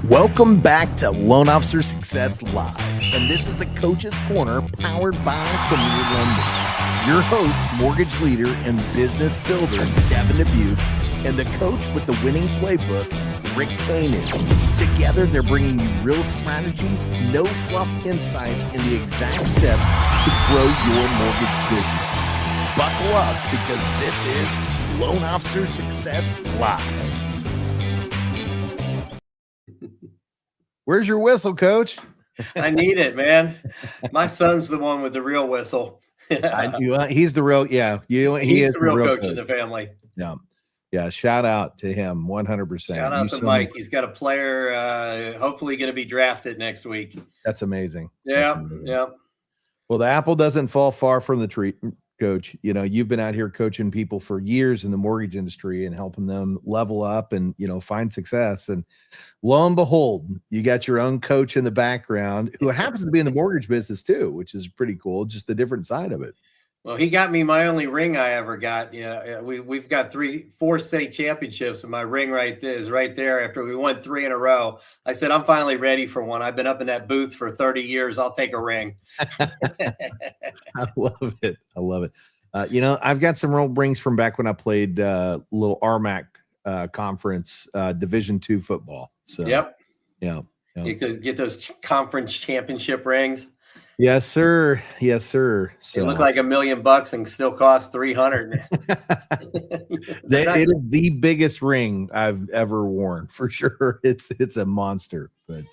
Welcome back to Loan Officer Success Live, and this is the Coach's Corner powered by Premier Lending. Your host, mortgage leader and business builder, Devin Dubuque, and the coach with the winning playbook, Rick Koenig. Together, they're bringing you real strategies, no fluff insights, and the exact steps to grow your mortgage business. Buckle up because this is Loan Officer Success Live. Where's your whistle, Coach? I need it, man. My son's the one with the real whistle. He's the real, yeah. He's the real coach in the family. Yeah. Shout out to him, 100%. Shout out to Mike. He's got a player, hopefully going to be drafted next week. That's amazing. Yeah. Well, the apple doesn't fall far from the tree, Coach. You know, you've been out here coaching people for years in the mortgage industry and helping them level up and, find success. And lo and behold, you got your own coach in the background who happens to be in the mortgage business too, which is pretty cool. Just the different side of it. Well, he got me my only ring I ever got. We've got 4 state championships, and my ring is right there after we won 3 in a row. I said, I'm finally ready for one. I've been up in that booth for 30 years. I'll take a ring. I love it. I've got some real rings from back when I played little RMAC conference Division II football. So yep. You get those conference championship rings. Yes, sir. So it looked like $1 million and still cost $300. It is the biggest ring I've ever worn for sure. It's a monster, but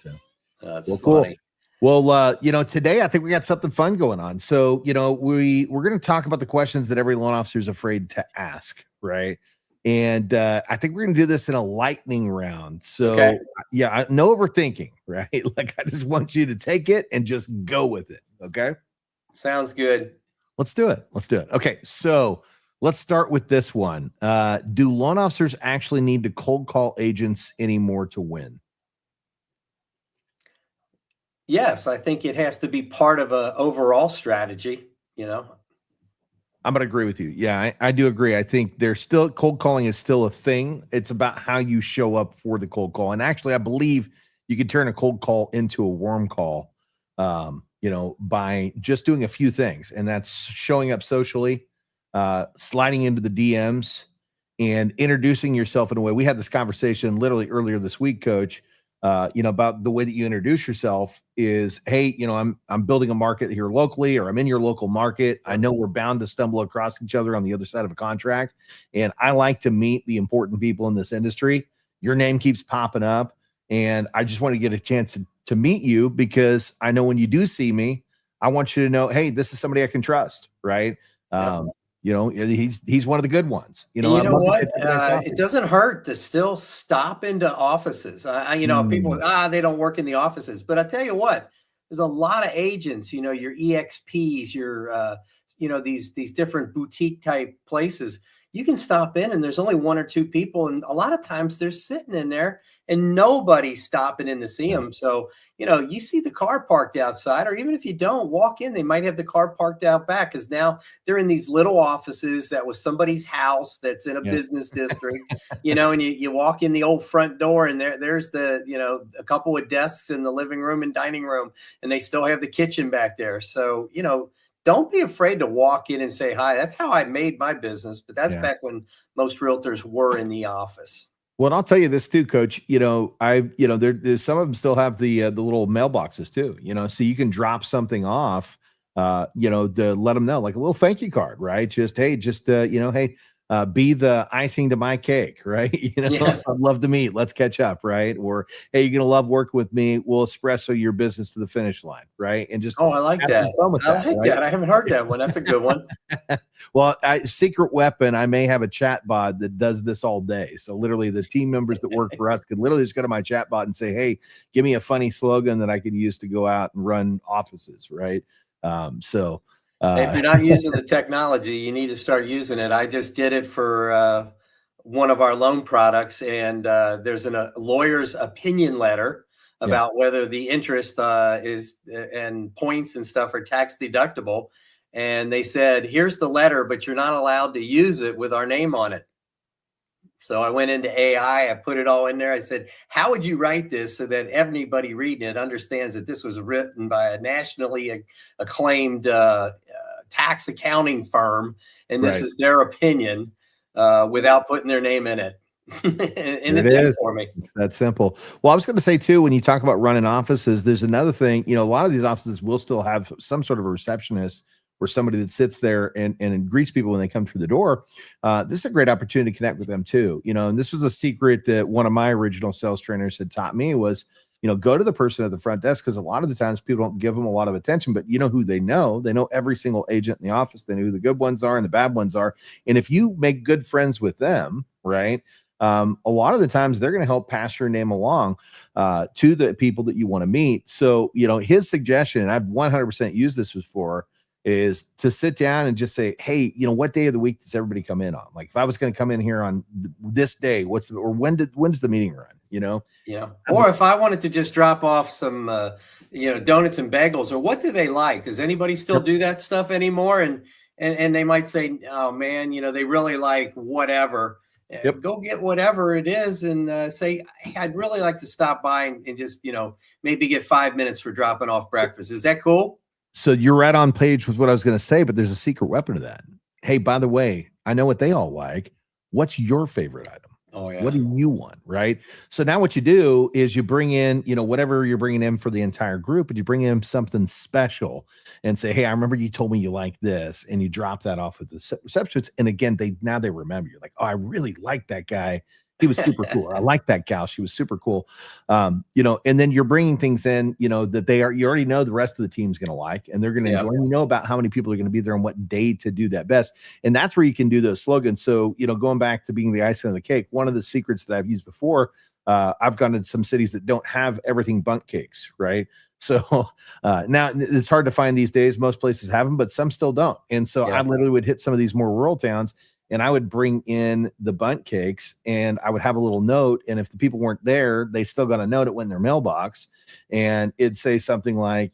that's funny. Cool. Well, today I think we got something fun going on. So, we're going to talk about the questions that every loan officer is afraid to ask, right? And I think we're going to do this in a lightning round. So, okay. No overthinking, right? Like, I just want you to take it and just go with it. Okay. Sounds good. Let's do it. Okay. So let's start with this one. Do loan officers actually need to cold call agents anymore to win? Yes, I think it has to be part of an overall strategy, I'm going to agree with you. Yeah, I do agree. I think there's still cold calling is still a thing. It's about how you show up for the cold call. And actually, I believe you could turn a cold call into a warm call, by just doing a few things. And that's showing up socially, sliding into the DMs, and introducing yourself in a way. We had this conversation literally earlier this week, Coach, about the way that you introduce yourself is, hey, I'm building a market here locally, or I'm in your local market. I know we're bound to stumble across each other on the other side of a contract. And I like to meet the important people in this industry. Your name keeps popping up. And I just want to get a chance to meet you because I know when you do see me, I want you to know, hey, this is somebody I can trust. Right. He's one of the good ones. You know what? It doesn't hurt to still stop into offices. People, they don't work in the offices. But I tell you what, there's a lot of agents, your EXPs, your, these different boutique type places. You can stop in and there's only 1 or 2 people. And a lot of times they're sitting in there and nobody's stopping in to see them. So, you see the car parked outside, or even if you don't walk in, they might have the car parked out back because now they're in these little offices that was somebody's house that's in a business district, and you walk in the old front door and there's the, a couple of desks in the living room and dining room, and they still have the kitchen back there. So, don't be afraid to walk in and say hi. That's how I made my business, but that's back when most realtors were in the office. Well, and I'll tell you this too, Coach. There's some of them still have the little mailboxes too. So you can drop something off, to let them know, like a little thank you card, right? Hey, be the icing to my cake, right? I'd love to meet. Let's catch up, right? Or hey, you're gonna love working with me. We'll espresso your business to the finish line, right? And just I like that. That. I haven't heard that one. That's a good one. Well, secret weapon. I may have a chat bot that does this all day. So literally, the team members that work for us could literally just go to my chat bot and say, "Hey, give me a funny slogan that I can use to go out and run offices," right? If you're not using the technology, you need to start using it. I just did it for one of our loan products, and there's a lawyer's opinion letter about whether the interest is and points and stuff are tax deductible. And they said, here's the letter, but you're not allowed to use it with our name on it. So I went into AI, I put it all in there. I said, how would you write this so that anybody reading it understands that this was written by a nationally acclaimed tax accounting firm, and this is their opinion without putting their name in it. And it did for me. That's simple. Well, I was going to say too, when you talk about running offices, there's another thing. A lot of these offices will still have some sort of a receptionist or somebody that sits there and greets people when they come through the door. This is a great opportunity to connect with them too. And this was a secret that one of my original sales trainers had taught me was, go to the person at the front desk, because a lot of the times people don't give them a lot of attention, but you know who they know. They know every single agent in the office. They know who the good ones are and the bad ones are. And if you make good friends with them, right, a lot of the times they're going to help pass your name along to the people that you want to meet. So, his suggestion, and I've 100% used this before, is to sit down and just say, hey, what day of the week does everybody come in on? Like, if I was going to come in here on this day, when's the meeting run? Yeah. Or if I wanted to just drop off some, donuts and bagels, or what do they like? Does anybody still do that stuff anymore? And they might say, oh man, they really like whatever. Yep. Go get whatever it is and say, hey, I'd really like to stop by and just, maybe get 5 minutes for dropping off breakfast. Is that cool? So you're right on page with what I was going to say, but there's a secret weapon to that. Hey, by the way, I know what they all like. What's your favorite item? Oh, yeah. What do you want? Right. So now what you do is you bring in, whatever you're bringing in for the entire group, and you bring in something special and say, hey, I remember you told me you like this, and you drop that off at the receptionist. And again, they remember. You're like, oh, I really like that guy. He was super cool. I like that gal. She was super cool. And then you're bringing things in, that you already know the rest of the team's going to like, and they're going to enjoy. You know about how many people are going to be there and what day to do that best. And that's where you can do those slogans. So, going back to being the icing on the cake, one of the secrets that I've used before, I've gone to some cities that don't have everything bundt cakes, right? So now it's hard to find these days. Most places have them, but some still don't. And so I literally would hit some of these more rural towns, and I would bring in the bundt cakes, and I would have a little note. And if the people weren't there, they still got a note. It went in their mailbox, and it'd say something like,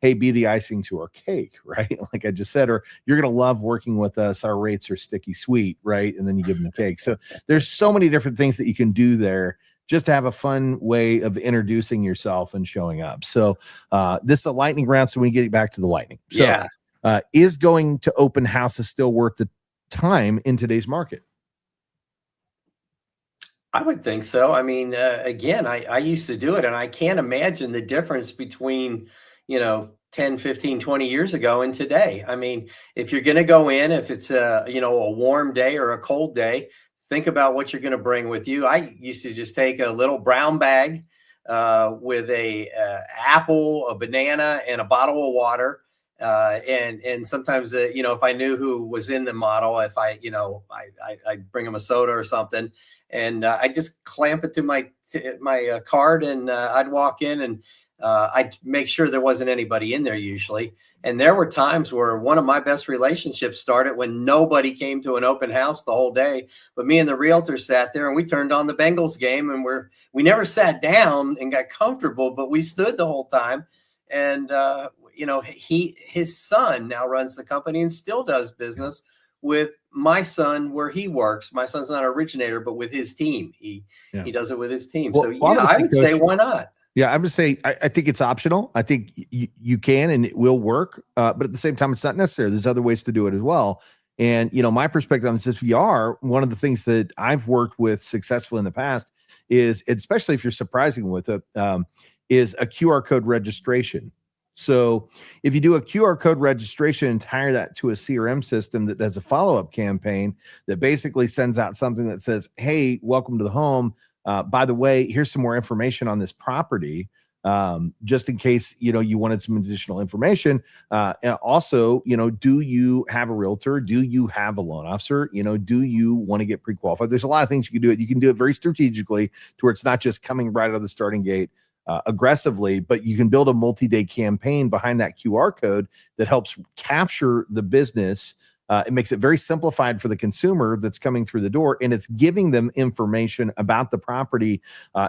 hey, be the icing to our cake, right? Like I just said, or you're going to love working with us. Our rates are sticky sweet, right? And then you give them the cake. So there's so many different things that you can do there just to have a fun way of introducing yourself and showing up. So this is a lightning round. So we get back to the lightning. So is going to open houses still worth the time in today's market? I would think so. I mean, again, I used to do it, and I can't imagine the difference between, 10, 15, 20 years ago and today. I mean, if you're going to go in, if it's a warm day or a cold day, think about what you're going to bring with you. I used to just take a little brown bag with a apple, a banana, and a bottle of water. And sometimes, if I knew who was in the model, I'd bring them a soda or something, and I just clamp it to my card, and I'd walk in, and I'd make sure there wasn't anybody in there usually. And there were times where one of my best relationships started when nobody came to an open house the whole day, but me and the realtor sat there and we turned on the Bengals game, and we never sat down and got comfortable, but we stood the whole time. And, his son now runs the company and still does business with my son where he works. My son's not an originator, but with his team, he does it with his team. Well, so I would say, why not? Yeah, I would say I think it's optional. I think you can and it will work, but at the same time, it's not necessary. There's other ways to do it as well. And my perspective on this is VR. One of the things that I've worked with successfully in the past is, especially if you're surprising with it, is a QR code registration. So if you do a QR code registration and tie that to a CRM system that does a follow-up campaign that basically sends out something that says, hey, welcome to the home. By the way, here's some more information on this property, just in case, you wanted some additional information. And also, do you have a realtor? Do you have a loan officer? Do you want to get pre-qualified? There's a lot of things you can do it. You can do it very strategically to where it's not just coming right out of the starting gate aggressively, but you can build a multi-day campaign behind that QR code that helps capture the business. It makes it very simplified for the consumer that's coming through the door, and it's giving them information about the property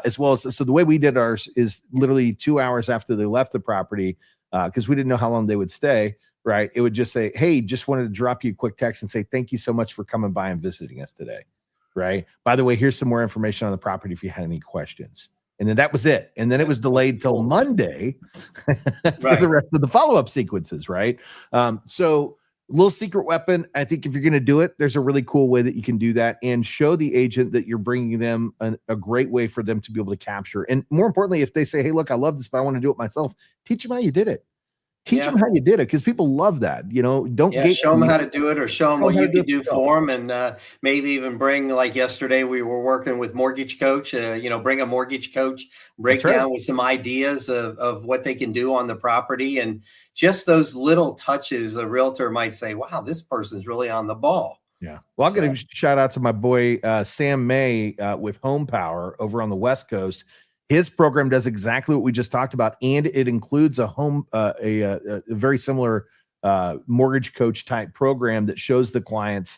as well as. So the way we did ours is literally 2 hours after they left the property, because we didn't know how long they would stay. Right? It would just say, "Hey, just wanted to drop you a quick text and say thank you so much for coming by and visiting us today." right? By the way, here's some more information on the property if you had any questions. And then that was it. And then it was delayed till Monday for the rest of the follow-up sequences, right? So little secret weapon. I think if you're going to do it, there's a really cool way that you can do that and show the agent that you're bringing them a great way for them to be able to capture. And more importantly, if they say, hey, look, I love this, but I want to do it myself, teach them how you did it. Teach them how you did it, because people love that. Don't show them how to do it, or show them what you can do for them, and maybe even bring, like yesterday we were working with Mortgage Coach. Bring a mortgage coach, break down with some ideas of what they can do on the property, and just those little touches. A realtor might say, "Wow, this person's really on the ball." Yeah. Well, I'll give a shout out to my boy Sam May with Home Power over on the West Coast. His program does exactly what we just talked about, and it includes a very similar mortgage coach type program that shows the clients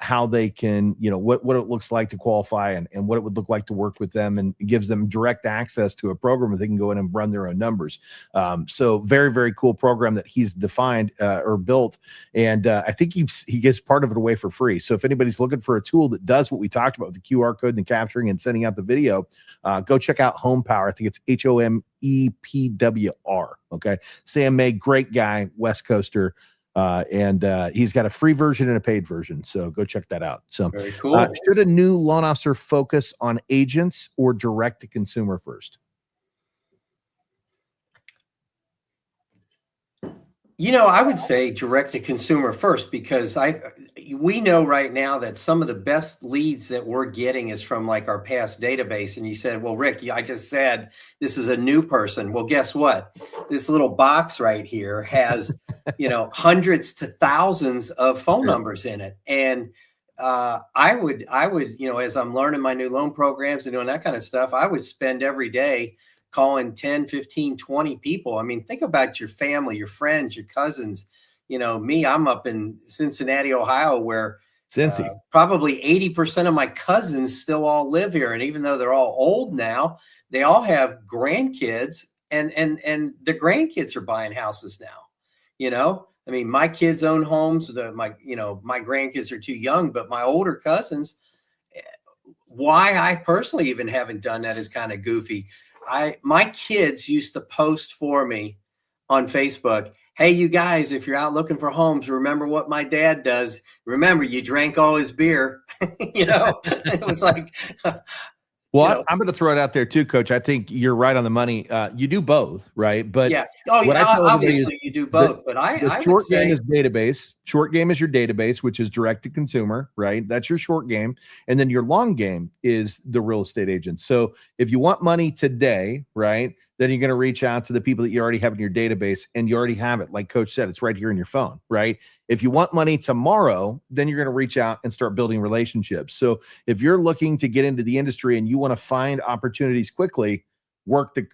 how they can, what it looks like to qualify and what it would look like to work with them, and it gives them direct access to a program where they can go in and run their own numbers. So very, very cool program that he's defined or built. And I think he gives part of it away for free. So if anybody's looking for a tool that does what we talked about, the QR code and capturing and sending out the video, go check out Home Power. I think it's HOMEPWR. Okay. Sam May, great guy, West Coaster. And he's got a free version and a paid version. So go check that out. So very cool. Should a new loan officer focus on agents or direct to consumer first? I would say direct to consumer first, because we know right now that some of the best leads that we're getting is from like our past database. And you said, well, Rick, I just said this is a new person. Well, guess what? This little box right here has, hundreds to thousands of phone numbers in it. And I would, as I'm learning my new loan programs and doing that kind of stuff, I would spend every day calling 10, 15, 20 people. I mean, think about your family, your friends, your cousins. Me, I'm up in Cincinnati, Ohio, where probably 80% of my cousins still all live here. And even though they're all old now, they all have grandkids, and the grandkids are buying houses now. I mean, my kids own homes. My grandkids are too young, but my older cousins, why I personally even haven't done that is kind of goofy. My kids used to post for me on Facebook, hey, you guys, if you're out looking for homes, remember what my dad does. Remember, you drank all his beer. It was like, well, I'm going to throw it out there too, Coach. I think you're right on the money. You do both, right? But yeah, obviously you do both. But I short game is database. Short game is your database, which is direct to consumer, right? That's your short game, and then your long game is the real estate agent. So if you want money today, right, then you're going to reach out to the people that you already have in your database, and you already have it. Like Coach said, it's right here in your phone, right? If you want money tomorrow, then you're going to reach out and start building relationships. So if you're looking to get into the industry and you want to find opportunities quickly, work the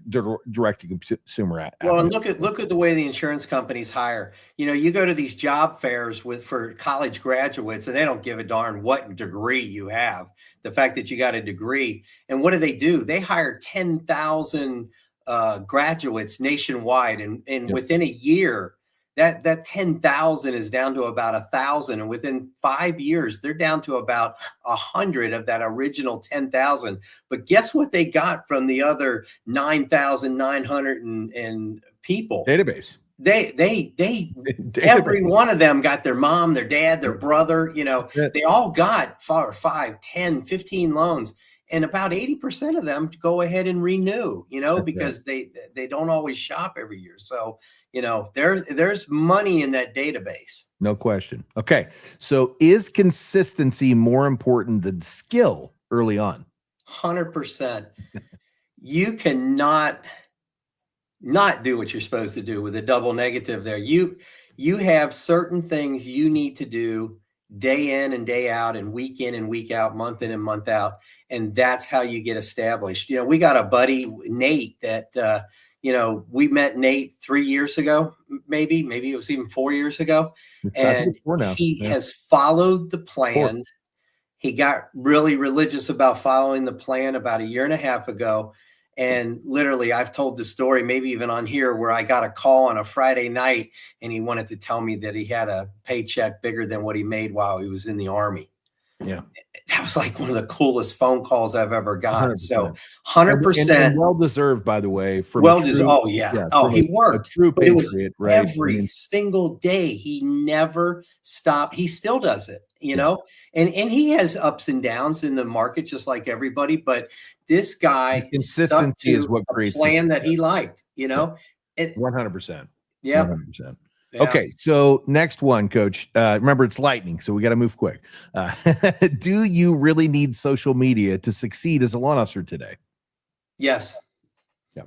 direct to consumer at. Well, and look at the way the insurance companies hire. You go to these job fairs for college graduates, and they don't give a darn what degree you have. The fact that you got a degree, and what do? They hire 10,000 graduates nationwide, and within a year, that 10,000 is down to about 1,000, and within 5 years, they're down to about 100 of that original 10,000. But guess what they got from the other 9,900 and people? Database. They every one of them got their mom, their dad, their brother. They all got 4, 5, 10, 15 loans. And about 80% of them go ahead and renew, because they don't always shop every year. So, there's money in that database. No question. Okay. So is consistency more important than skill early on? 100%. You cannot not do what you're supposed to do with a double negative there. You have certain things you need to do day in and day out, and week in and week out, month in and month out. And that's how you get established. We got a buddy, Nate, that, we met Nate 3 years ago, maybe it was even 4 years ago. And he has followed the plan. He got really religious about following the plan about 1.5 years ago. And literally, I've told the story, maybe even on here, where I got a call on a Friday night and he wanted to tell me that he had a paycheck bigger than what he made while he was in the Army. Yeah. that was like one of the coolest phone calls I've ever got. 100%. So And 100%. well deserved, by the way, from Well, oh yeah. yeah, Oh, from he a worked, true but it was patriot, right? I every mean, single day. He never stopped. He still does it, you Yeah. know, and he has ups and downs in the market, just like everybody. But this guy stuck consistency is to what a creates the plan that he success. liked, you know, and 100%. yeah, 100%. yeah. Okay, so next one, Coach. Remember, it's lightning, so we got to move quick. Do you really need social media to succeed as a loan officer today? Yes. Yeah,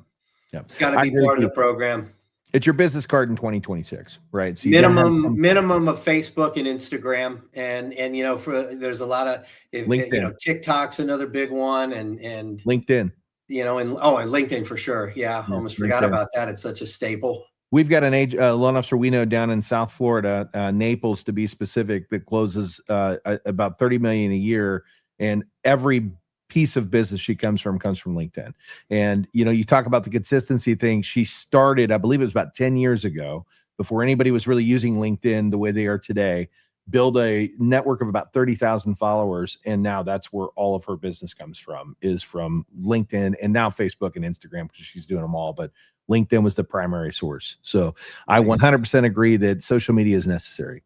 yeah. It's got to I be agree part with of the you. program. It's your business card in 2026, right? So you gotta have some- Minimum of Facebook and Instagram, and you know, there's a lot of you know, LinkedIn, TikTok's another big one, and LinkedIn. you know, and LinkedIn for sure. Yeah, Yeah, almost forgot LinkedIn. about that. It's such a staple. We've got an loan officer we know down in South Florida, Naples to be specific, that closes about 30 million a year, and every piece of business she comes from LinkedIn. And you know, you talk about the consistency thing. She started, I believe it was about 10 years ago, before anybody was really using LinkedIn the way they are today. Build a network of about 30,000 followers, and now that's where all of her business comes from, is from LinkedIn, and now Facebook and Instagram, because she's doing them all. But LinkedIn was the primary source. So I 100% agree that social media is necessary.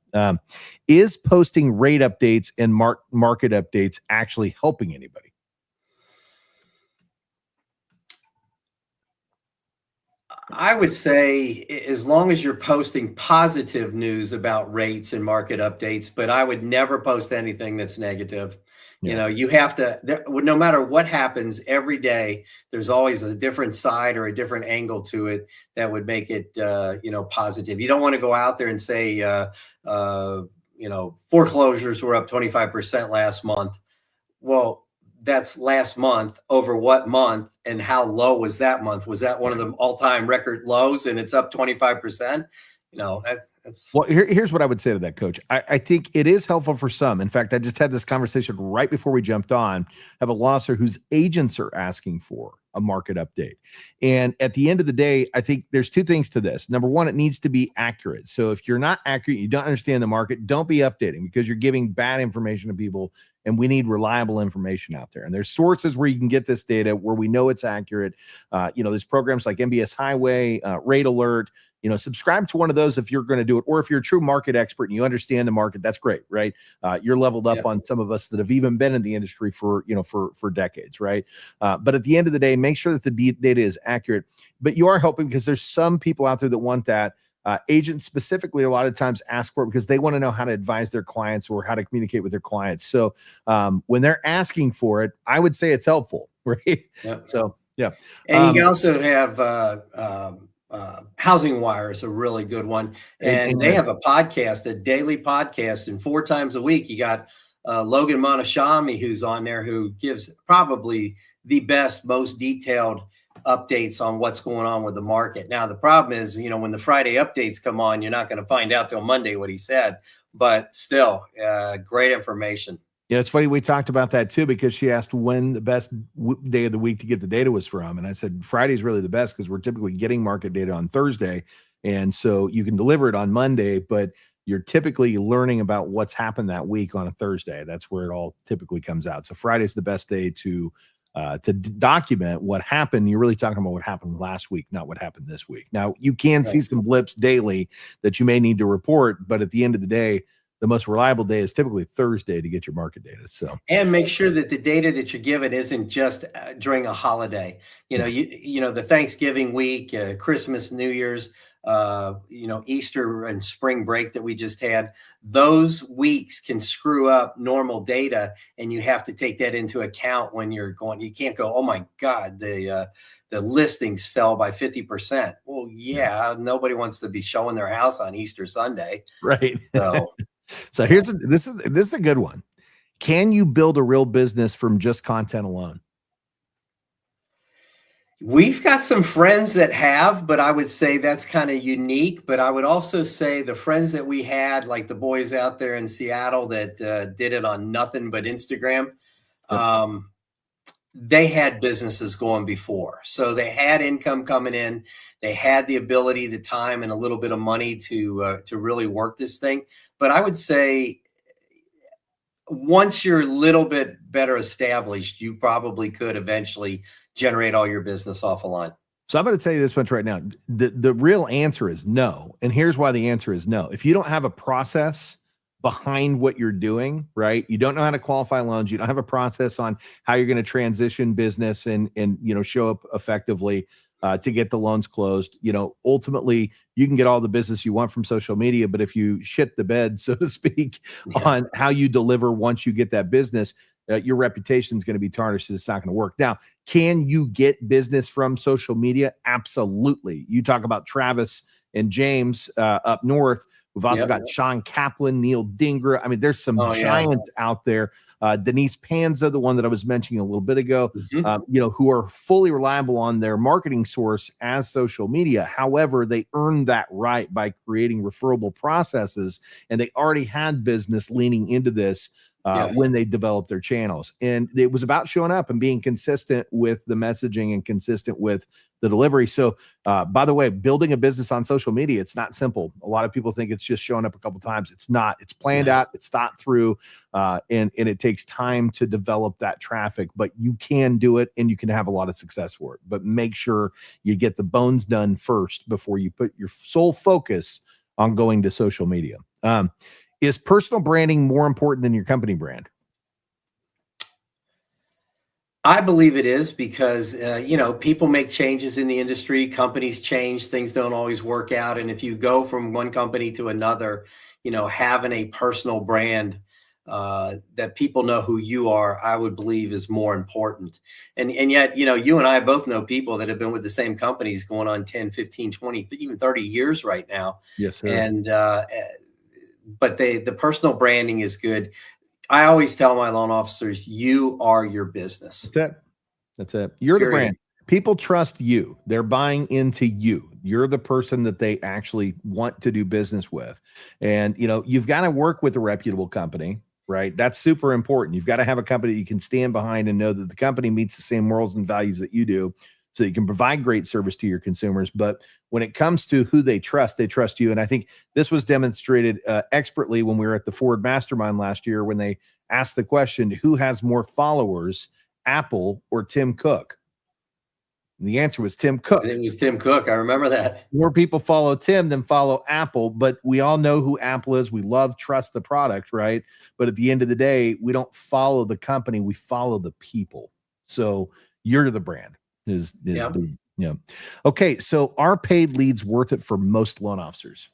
Is posting rate updates and market updates actually helping anybody? I would say as long as you're posting positive news about rates and market updates, but I would never post anything that's negative. Yeah. You know, you have to, no matter what happens every day, there's always a different side or a different angle to it that would make it, you know, positive. You don't want to go out there and say, you know, foreclosures were up 25% last month. Well, that's last month over what month, and how low was that month? Was that one of the all-time record lows and it's up 25%? You know, that's Well, here's what I would say to that, Coach. I think it is helpful for some. In fact, I just had this conversation right before we jumped on. I have a law officer whose agents are asking for a market update. And at the end of the day, I think there's two things to this. Number one, it needs to be accurate. So if you're not accurate, you don't understand the market, don't be updating, because you're giving bad information to people, and we need reliable information out there. And there's sources where you can get this data where we know it's accurate. You know, there's programs like MBS Highway, Rate Alert. You know, subscribe to one of those if you're going to do it, or if you're a true market expert and you understand the market, that's great, right? You're leveled up on some of us that have even been in the industry for, you know, for decades, right? But at the end of the day, make sure that the data is accurate. But you are helping, because there's some people out there that want that. Agents specifically a lot of times ask for it because they want to know how to advise their clients or how to communicate with their clients. So when they're asking for it, I would say it's helpful, right? Yep. So yeah. And you can also have Housing Wire is a really good one, and they have a podcast, a daily podcast, and 4 times a week you got Logan Monashami, who's on there, who gives probably the best, most detailed updates on what's going on with the market. Now, the problem is, you know, when the Friday updates come on, you're not going to find out till Monday what he said, but still great information. Yeah, it's funny. We talked about that too, because she asked when the best day of the week to get the data was from. And I said, Friday's really the best, because we're typically getting market data on Thursday. And so you can deliver it on Monday, but you're typically learning about what's happened that week on a Thursday. That's where it all typically comes out. So Friday's the best day to document what happened. You're really talking about what happened last week, not what happened this week. Now, you can see some blips daily that you may need to report, but at the end of the day, the most reliable day is typically Thursday to get your market data. So, and make sure that the data that you're given isn't just during a holiday. You know, you know, the Thanksgiving week, Christmas, New Year's, you know, Easter and spring break that we just had. Those weeks can screw up normal data, and you have to take that into account when you're going. You can't go, oh my God, the listings fell by 50%. Well, yeah, nobody wants to be showing their house on Easter Sunday, right? So. So this is a good one. Can you build a real business from just content alone? We've got some friends that have, but I would say that's kind of unique. But I would also say the friends that we had, like the boys out there in Seattle that did it on nothing but Instagram, they had businesses going before. So they had income coming in. They had the ability, the time, and a little bit of money to really work this thing. But I would say once you're a little bit better established, you probably could eventually generate all your business off a line. So I'm going to tell you this much right now. The real answer is no. And here's why the answer is no. If you don't have a process behind what you're doing, right? You don't know how to qualify loans. You don't have a process on how you're going to transition business and show up effectively to get the loans closed. Ultimately, you can get all the business you want from social media, but if you shit the bed, so to speak, on how you deliver once you get that business, your reputation is going to be tarnished. It's not going to work. Now, can you get business from social media? Absolutely. You talk about Travis and James up north. We've also got Sean Kaplan, Neil Dingra. I mean, there's some giants out there. Denise Panza, the one that I was mentioning a little bit ago, who are fully reliable on their marketing source as social media. However, they earned that right by creating referable processes, and they already had business leaning into this when they developed their channels. And it was about showing up and being consistent with the messaging and consistent with the delivery. So, by the way, building a business on social media, it's not simple. A lot of people think it's just showing up a couple times. It's not. It's planned out. It's thought through, and it takes time to develop that traffic. But you can do it, and you can have a lot of success for it. But make sure you get the bones done first before you put your sole focus on going to social media. Is personal branding more important than your company brand? I believe it is because, people make changes in the industry, companies change, things don't always work out. And if you go from one company to another, having a personal brand that people know who you are, I would believe is more important. And yet, you and I both know people that have been with the same companies going on 10, 15, 20, even 30 years right now. Yes, sir. And, but the personal branding is good. I always tell my loan officers, you are your business. That's it. You're the brand. People trust you. They're buying into you. You're the person that they actually want to do business with. And, you've got to work with a reputable company, right? That's super important. You've got to have a company that you can stand behind and know that the company meets the same morals and values that you do, so you can provide great service to your consumers. But when it comes to who they trust you. And I think this was demonstrated expertly when we were at the Ford Mastermind last year, when they asked the question, who has more followers, Apple or Tim Cook? And the answer was Tim Cook. It was Tim Cook. I remember that. More people follow Tim than follow Apple, but we all know who Apple is. We trust the product, right? But at the end of the day, we don't follow the company. We follow the people. So you're the brand. Okay, so are paid leads worth it for most loan officers?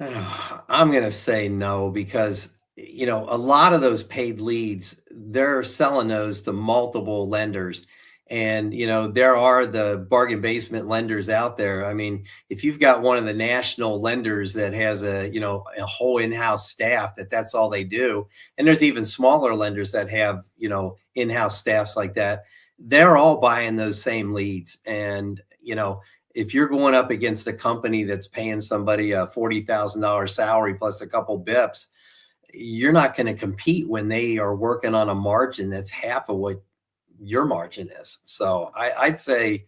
I'm going to say no, because a lot of those paid leads, they're selling those to multiple lenders. And, there are the bargain basement lenders out there. I mean, if you've got one of the national lenders that has a whole in-house staff, that's all they do. And there's even smaller lenders that have, in-house staffs like that. They're all buying those same leads. And, if you're going up against a company that's paying somebody a $40,000 salary plus a couple bips, you're not going to compete when they are working on a margin that's half of what your margin is. So I'd say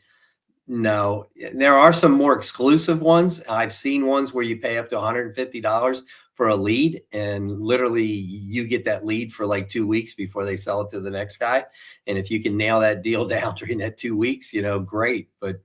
no. There are some more exclusive ones. I've seen ones where you pay up to $150 for a lead, and literally you get that lead for like 2 weeks before they sell it to the next guy. And if you can nail that deal down during that 2 weeks, great. But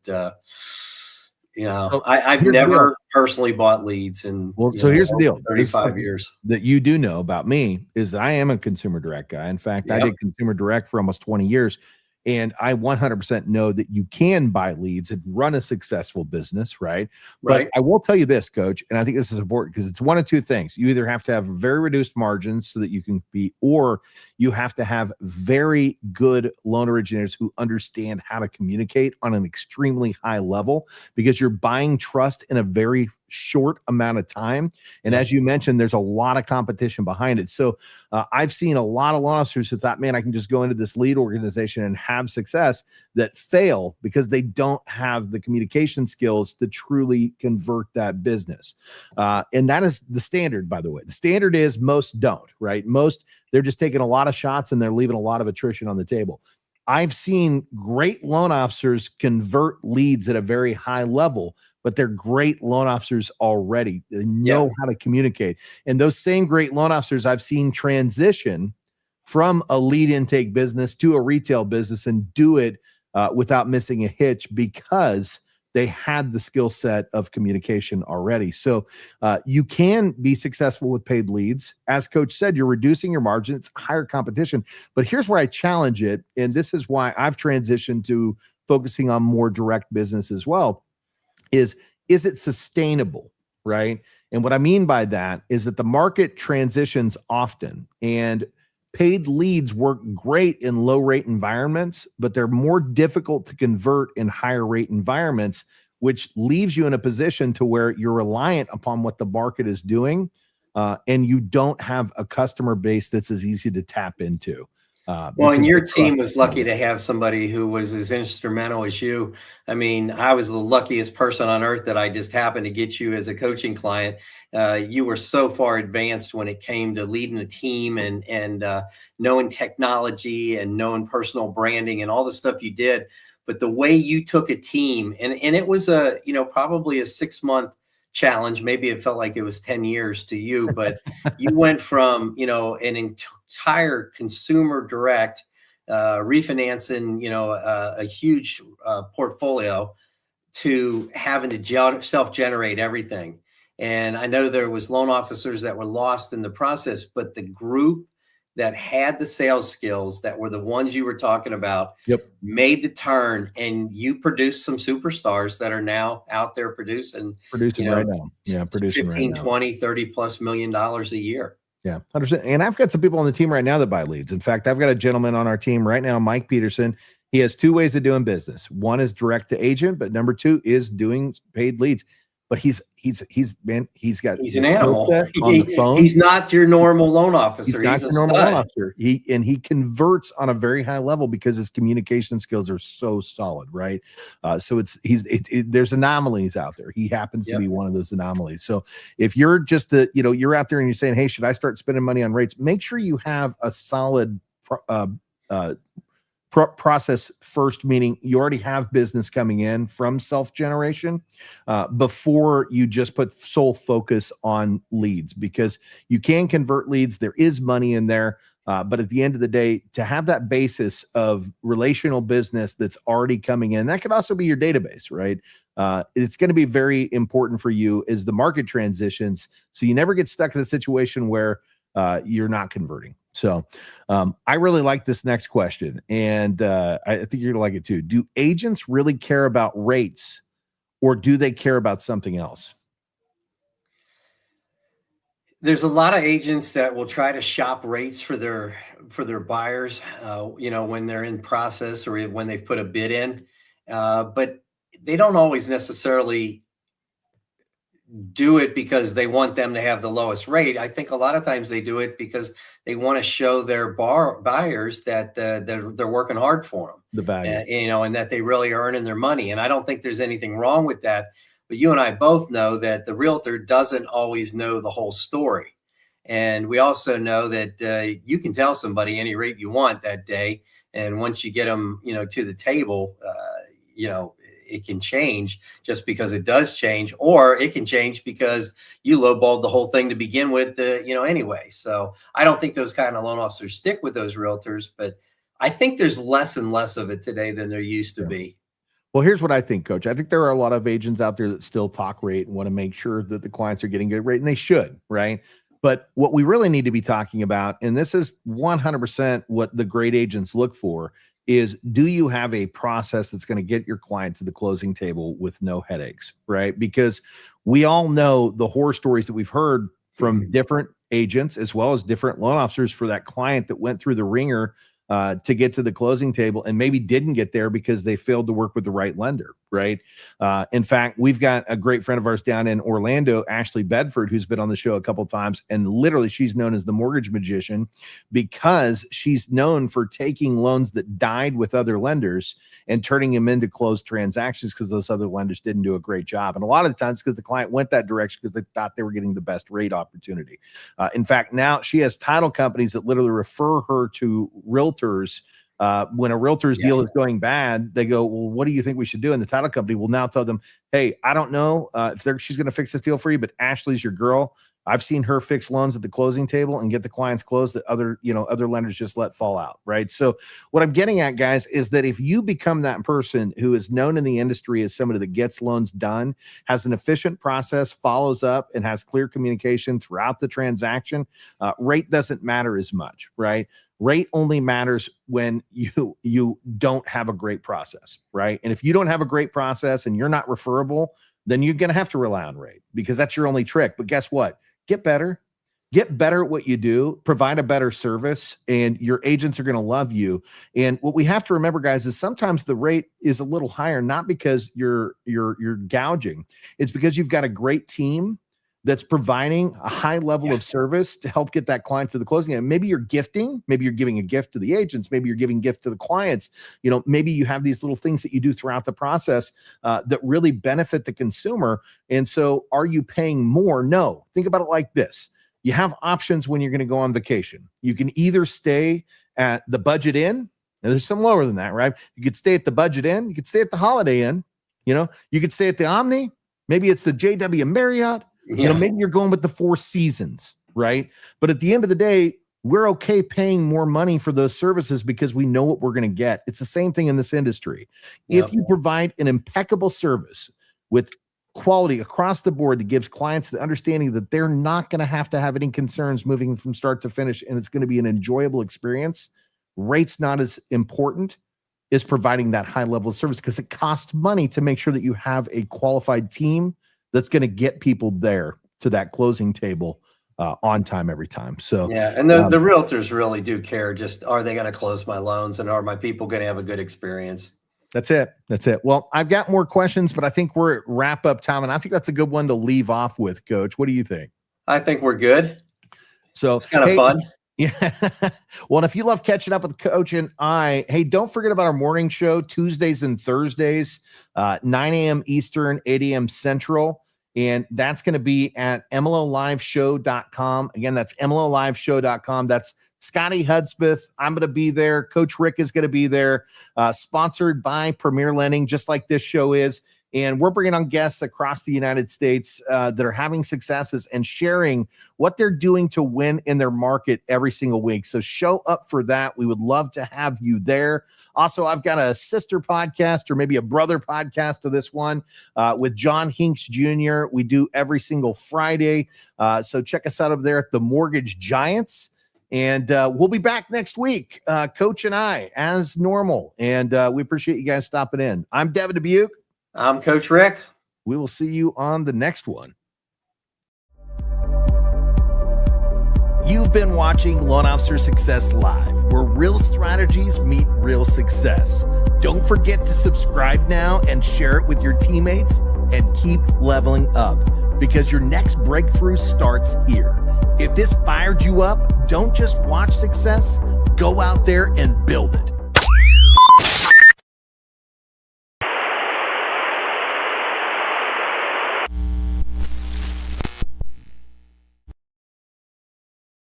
I've never personally bought leads in so here's the deal. 35 years that you do know about me is that I am a consumer direct guy. In fact, I did consumer direct for almost 20 years. And I 100% know that you can buy leads and run a successful business, right? But I will tell you this, Coach, and I think this is important because it's one of two things. You either have to have very reduced margins so that you can compete, or you have to have very good loan originators who understand how to communicate on an extremely high level, because you're buying trust in a very short amount of time. And as you mentioned, there's a lot of competition behind it. So I've seen a lot of loan officers who thought, man, I can just go into this lead organization and have success, that fail because they don't have the communication skills to truly convert that business. And that is the standard, by the way. The standard is most don't, right? Most, they're just taking a lot of shots and they're leaving a lot of attrition on the table. I've seen great loan officers convert leads at a very high level, but they're great loan officers already. They know how to communicate. And those same great loan officers I've seen transition from a lead intake business to a retail business and do it without missing a hitch because they had the skill set of communication already. So you can be successful with paid leads. As Coach said, you're reducing your margin. It's higher competition. But here's where I challenge it. And this is why I've transitioned to focusing on more direct business as well, is it sustainable, right? And what I mean by that is that the market transitions often, and paid leads work great in low rate environments, but they're more difficult to convert in higher rate environments, which leaves you in a position to where you're reliant upon what the market is doing. And you don't have a customer base that's as easy to tap into. Well, and your team was lucky to have somebody who was as instrumental as you. I mean, I was the luckiest person on earth that I just happened to get you as a coaching client. You were so far advanced when it came to leading a team and knowing technology and knowing personal branding and all the stuff you did. But the way you took a team, and it was probably a 6-month challenge. Maybe it felt like it was 10 years to you, but you went from, an entire consumer direct refinancing, a huge portfolio to having to self-generate everything. And I know there was loan officers that were lost in the process, but the group that had the sales skills that were the ones you were talking about made the turn, and you produced some superstars that are now out there producing right now. Yeah, producing 15, right now. 20, 30 plus $1 million a year. Yeah, 100%. And I've got some people on the team right now that buy leads. In fact, I've got a gentleman on our team right now, Mike Peterson. He has 2 ways of doing business. One is direct to agent, but number 2 is doing paid leads. But he's an animal on the phone. He's not your normal loan officer. He's not your normal loan officer. He converts on a very high level because his communication skills are so solid, right? So there's anomalies out there. He happens to be one of those anomalies. So if you're just you're out there and you're saying, hey, should I start spending money on rates? Make sure you have a solid process first, meaning you already have business coming in from self-generation before you just put sole focus on leads, because you can convert leads. There is money in there. But at the end of the day, to have that basis of relational business that's already coming in, that could also be your database, right? It's going to be very important for you as the market transitions, so you never get stuck in a situation where you're not converting. So I really like this next question, and I think you're gonna like it too. Do agents really care about rates, or do they care about something else? There's a lot of agents that will try to shop rates for their buyers, when they're in process or when they've put a bid in, but they don't always necessarily do it because they want them to have the lowest rate. I think a lot of times they do it because they want to show their buyers that they're working hard for them, the value, and that they really are earning their money. And I don't think there's anything wrong with that. But you and I both know that the realtor doesn't always know the whole story. And we also know that you can tell somebody any rate you want that day. And once you get them, to the table, it can change just because it does change, or it can change because you lowballed the whole thing to begin with, anyway. So I don't think those kind of loan officers stick with those realtors, but I think there's less and less of it today than there used to be. Well, here's what I think, Coach. I think there are a lot of agents out there that still talk rate and want to make sure that the clients are getting good rate, and they should, right? But what we really need to be talking about, and this is 100% what the great agents look for, is do you have a process that's going to get your client to the closing table with no headaches, right? Because we all know the horror stories that we've heard from different agents as well as different loan officers for that client that went through the ringer to get to the closing table and maybe didn't get there because they failed to work with the right lender, right? In fact, we've got a great friend of ours down in Orlando, Ashley Bedford, who's been on the show a couple of times, and literally she's known as the mortgage magician because she's known for taking loans that died with other lenders and turning them into closed transactions because those other lenders didn't do a great job. And a lot of the times because the client went that direction because they thought they were getting the best rate opportunity. In fact, now she has title companies that literally refer her to realtors When a realtor's deal is going bad, they go, well, what do you think we should do? And the title company will now tell them, hey, I don't know if she's going to fix this deal for you, but Ashley's your girl. I've seen her fix loans at the closing table and get the clients closed that other lenders just let fall out, right? So what I'm getting at, guys, is that if you become that person who is known in the industry as somebody that gets loans done, has an efficient process, follows up, and has clear communication throughout the transaction, rate doesn't matter as much, right? Rate only matters when you don't have a great process, right? And if you don't have a great process and you're not referable, then you're going to have to rely on rate because that's your only trick. But guess what? Get better at what you do, provide a better service, and your agents are going to love you. And what we have to remember, guys, is sometimes the rate is a little higher, not because you're gouging. It's because you've got a great team that's providing a high level of service to help get that client to the closing. And maybe you're gifting, maybe you're giving a gift to the agents, maybe you're giving gift to the clients. Maybe you have these little things that you do throughout the process that really benefit the consumer. And so are you paying more? No. Think about it like this. You have options when you're going to go on vacation. You can either stay at the Budget Inn, and there's some lower than that, right? You could stay at the Budget Inn. You could stay at the Holiday Inn. You could stay at the Omni. Maybe it's the JW Marriott. Maybe you're going with the Four Seasons, right? But at the end of the day, we're okay paying more money for those services because we know what we're going to get. It's the same thing in this industry. If you provide an impeccable service with quality across the board that gives clients the understanding that they're not going to have any concerns moving from start to finish, and it's going to be an enjoyable experience, rate's not as important as providing that high level of service because it costs money to make sure that you have a qualified team that's going to get people there to that closing table on time every time. So and the realtors really do care. Just are they going to close my loans, and are my people going to have a good experience? That's it. Well, I've got more questions, but I think we're at wrap up time, and I think that's a good one to leave off with, Coach. What do you think? I think we're good. So it's kind of fun. Yeah. Well, and if you love catching up with Coach and I, hey, don't forget about our morning show Tuesdays and Thursdays, 9 a.m. Eastern, 8 a.m. Central. And that's going to be at MLOLiveshow.com. Again, that's MLOLiveshow.com. That's Scotty Hudspeth. I'm going to be there. Coach Rick is going to be there. Sponsored by Premier Lending, just like this show is. And we're bringing on guests across the United States that are having successes and sharing what they're doing to win in their market every single week. So show up for that. We would love to have you there. Also, I've got a sister podcast or maybe a brother podcast to this one with John Hinks Jr. We do every single Friday. So check us out over there at the Mortgage Giants. And we'll be back next week, Coach and I, as normal. And we appreciate you guys stopping in. I'm Devin Dubuque. I'm Coach Rick. We will see you on the next one. You've been watching Loan Officer Success Live, where real strategies meet real success. Don't forget to subscribe now and share it with your teammates and keep leveling up because your next breakthrough starts here. If this fired you up, don't just watch success, go out there and build it.